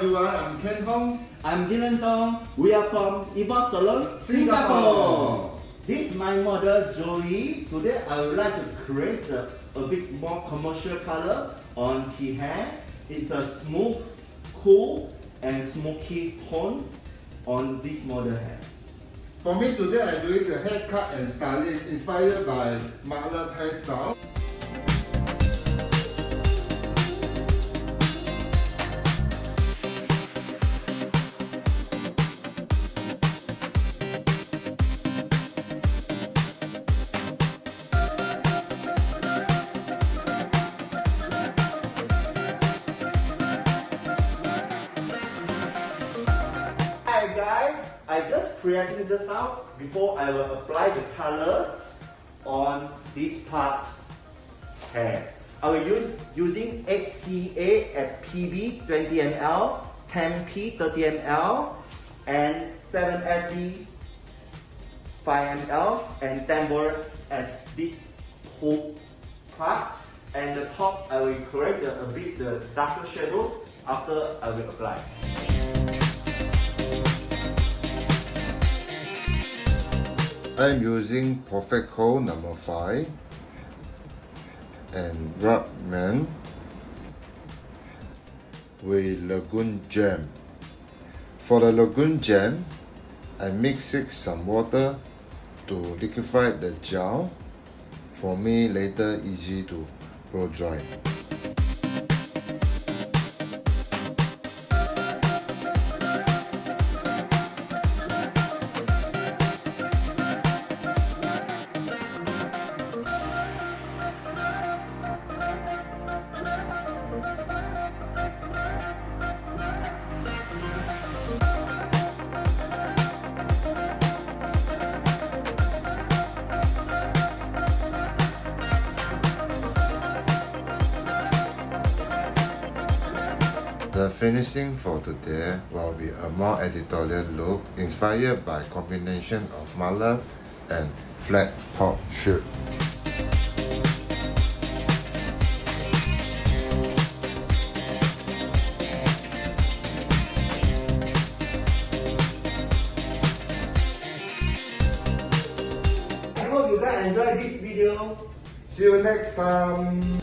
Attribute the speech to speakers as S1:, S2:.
S1: everyone, I'm Ken Hong.
S2: I'm Dylan Tung. We are from Iba Salon, Singapore. This is my model Joey. Today I would like to create a bit more commercial color on his hair. It's a smooth, cool and smoky tone on this model hair.
S1: For me today, I'm doing the haircut and styling inspired by mallet hairstyle.
S2: Hi guys, I just created just now before I will apply the color on this part hair. I will use using HCA at PB 20 ml, 10P 30 ml, and 7SD 5 ml, and 10 board at this whole part. And the top I will correct a bit the darker shadow after I will apply.
S1: I'm using Perfecto number 5 and Roughman with Lagoon jam. For the Lagoon jam, I mix it some water to liquefy the gel. For me, later easy to blow dry. The finishing for today will be a more editorial look inspired by combination of mallet and flat top shoot.
S2: I hope you guys enjoyed this video.
S1: See you next time.